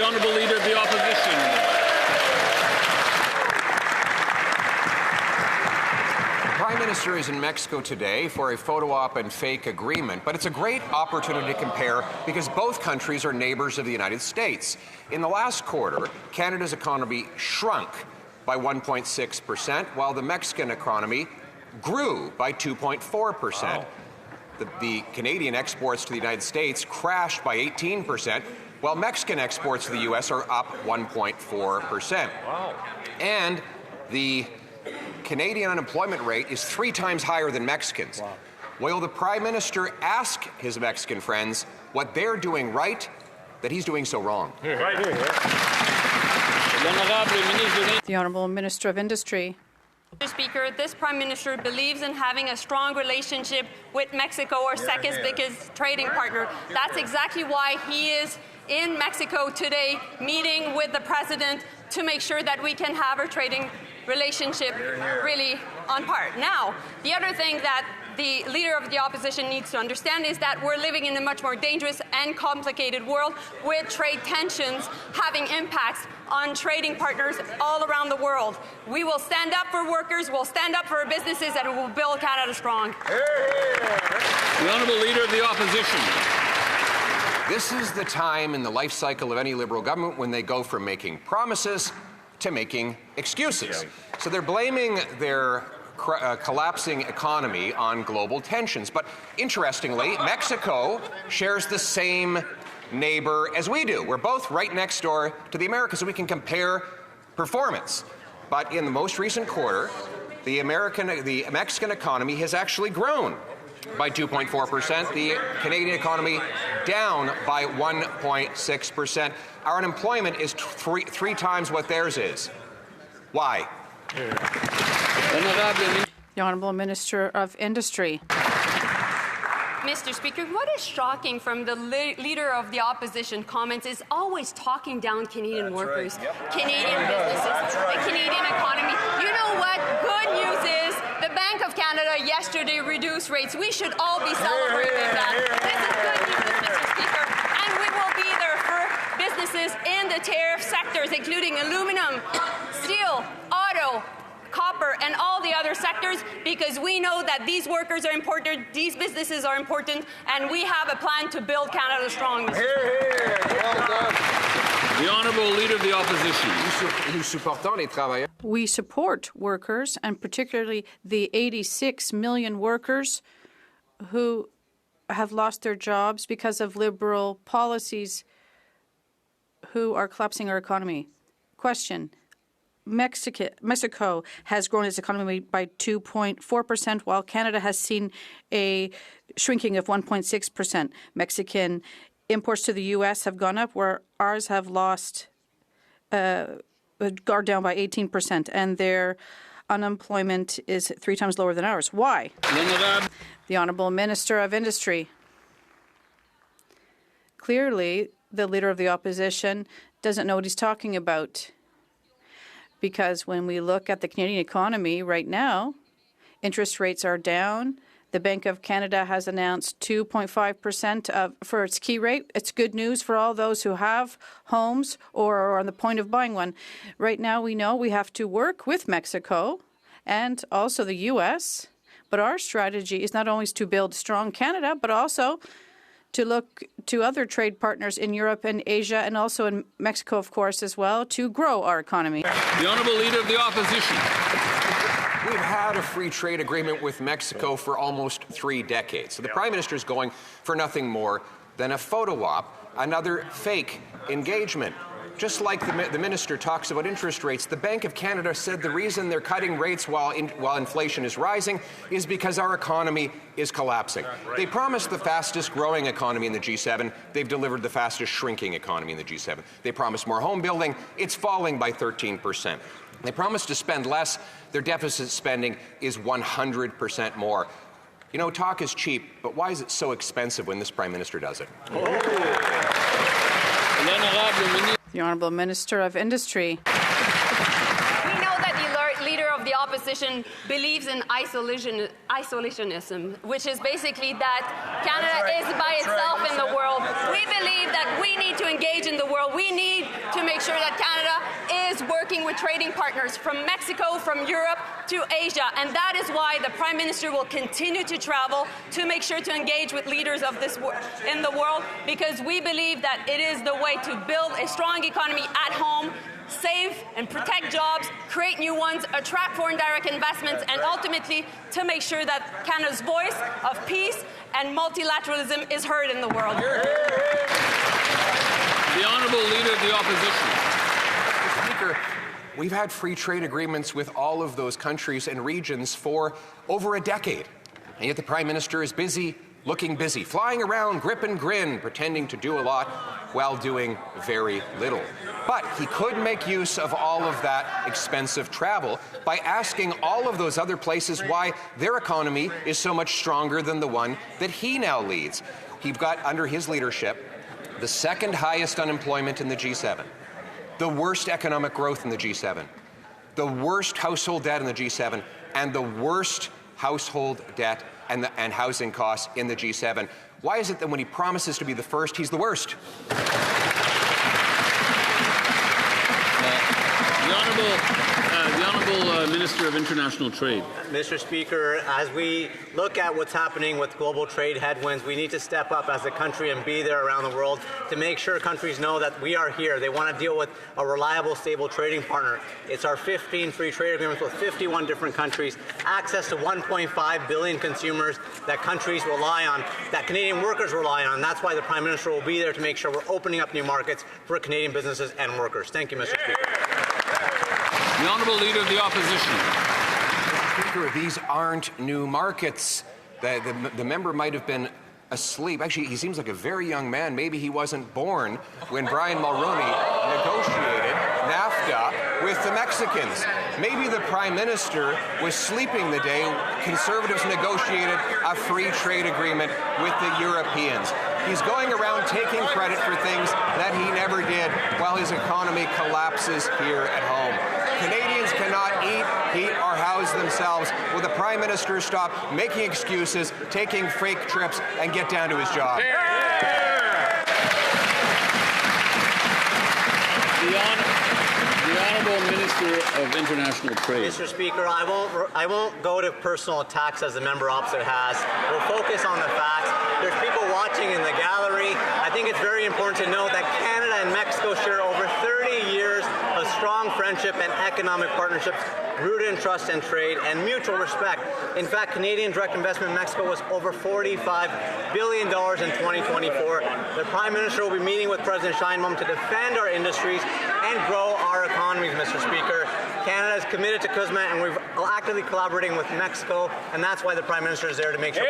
The Honourable Leader of the Opposition. The Prime Minister is in Mexico today for a photo op and fake agreement, but it's a great opportunity to compare because both countries are neighbors of the United States. In the last quarter, Canada's economy shrunk by 1.6%, while the Mexican economy grew by 2.4%. Wow. The Canadian exports to the United States crashed by 18%, while Mexican exports to the U.S. are up 1.4%. Wow. And the Canadian unemployment rate is 3 times higher than Mexicans. Wow. Will the Prime Minister ask his Mexican friends what they're doing right that he's doing so wrong? The Honourable Minister of Industry. Mr. Speaker, this Prime Minister believes in having a strong relationship with Mexico, our second biggest trading partner. That's exactly why he is in Mexico today, meeting with the President to make sure that we can have our trading relationship really on par. Now, the other thing that the Leader of the Opposition needs to understand is that we're living in a much more dangerous and complicated world with trade tensions having impacts on trading partners all around the world. We will stand up for workers, we'll stand up for our businesses, and we will build Canada strong. The Honourable Leader of the Opposition. This is the time in the life cycle of any Liberal government when they go from making promises to making excuses. So they're blaming their collapsing economy on global tensions. But interestingly, Mexico shares the same neighbor as we do. We're both right next door to the Americas, so we can compare performance. But in the most recent quarter, the Mexican economy has actually grown by 2.4%. The Canadian economy down by 1.6%. Our unemployment is three times what theirs is. Why? The Honourable Minister of Industry. Mr. Speaker, what is shocking from the Leader of the Opposition comments is always talking down Canadian workers, Canadian businesses, the Canadian economy. You know what? Good news is the Bank of Canada yesterday reduced rates. We should all be celebrating that. This is good news, Mr. Speaker. And we will be there for businesses in the tariff sectors, including aluminum, steel, auto, copper, and all the other sectors, because we know that these workers are important, these businesses are important, and we have a plan to build Canada strong. The Honourable Leader of the Opposition. We support workers, and particularly the 86 million workers who have lost their jobs because of Liberal policies who are collapsing our economy. Question. Mexico has grown its economy by 2.4%, while Canada has seen a shrinking of 1.6%. Mexican imports to the U.S. have gone up, where ours have lost, are down by 18%, and their unemployment is 3 times lower than ours. Why? The Honourable Minister of Industry. Clearly, the Leader of the Opposition doesn't know what he's talking about. Because when we look at the Canadian economy right now, interest rates are down. The Bank of Canada has announced 2.5% for its key rate. It's good news for all those who have homes or are on the point of buying one. Right now, we know we have to work with Mexico and also the U.S., but our strategy is not only to build strong Canada, but also to look to other trade partners in Europe and Asia, and also in Mexico, of course, as well, to grow our economy. The Honourable Leader of the Opposition. We've had a free trade agreement with Mexico for almost 3 decades. So the Prime Minister is going for nothing more than a photo op, another fake engagement. Just like the Minister talks about interest rates, the Bank of Canada said the reason they're cutting rates while inflation is rising is because our economy is collapsing. They promised the fastest growing economy in the G7. They've delivered the fastest shrinking economy in the G7. They promised more home building. It's falling by 13%. They promised to spend less. Their deficit spending is 100% more. You know, talk is cheap, but why is it so expensive when this Prime Minister does it? The Honourable Minister of Industry. We know that the Leader of the opposition believes in isolationism, which is basically that Canada is by itself in the world. We believe that we need to engage in the world. We need to make sure that Canada is working with trading partners from Mexico, from Europe to Asia. And that is why the Prime Minister will continue to travel to make sure to engage with leaders of this in the world, because we believe that it is the way to build a strong economy at home, save and protect jobs, create new ones, attract foreign direct investments, and ultimately to make sure that Canada's voice of peace and multilateralism is heard in the world. The Honourable Leader of the Opposition. Mr. Speaker, we've had free trade agreements with all of those countries and regions for over a decade, and yet the Prime Minister is busy, looking busy, flying around, grip and grin, pretending to do a lot while doing very little. But he could make use of all of that expensive travel by asking all of those other places why their economy is so much stronger than the one that he now leads. He got, under his leadership, the second highest unemployment in the G7, the worst economic growth in the G7, the worst household debt in the G7, and the worst household debt and housing costs in the G7. Why is it that when he promises to be the first, he's the worst? The Honourable Minister of International Trade. Mr. Speaker, as we look at what's happening with global trade headwinds, we need to step up as a country and be there around the world to make sure countries know that we are here. They want to deal with a reliable, stable trading partner. It's our 15 free trade agreements with 51 different countries, access to 1.5 billion consumers that countries rely on, that Canadian workers rely on. And that's why the Prime Minister will be there to make sure we're opening up new markets for Canadian businesses and workers. Thank you, Mr. Speaker. The Honourable Leader of the Opposition. Speaker, these aren't new markets. The member might have been asleep. Actually, he seems like a very young man. Maybe he wasn't born when Brian Mulroney negotiated NAFTA with the Mexicans. Maybe the Prime Minister was sleeping the day Conservatives negotiated a free trade agreement with the Europeans. He's going around taking credit for things that he never did while his economy collapses here at home. Canadians cannot eat, heat, or house themselves. Will the Prime Minister stop making excuses, taking fake trips, and get down to his job? The Honourable Minister of International Trade. Mr. Speaker, I won't go to personal attacks as the member opposite has. We'll focus on the facts. There's people watching in the gallery. I think it's very important to know that Canada and Mexico share over 30 years of strong friendship and economic partnerships rooted in trust and trade and mutual respect. In fact, Canadian direct investment in Mexico was over $45 billion in 2024. The Prime Minister will be meeting with President Sheinbaum to defend our industries and grow our economies, Mr. Speaker. Canada is committed to CUSMA, and we're actively collaborating with Mexico, and that's why the Prime Minister is there to make sure.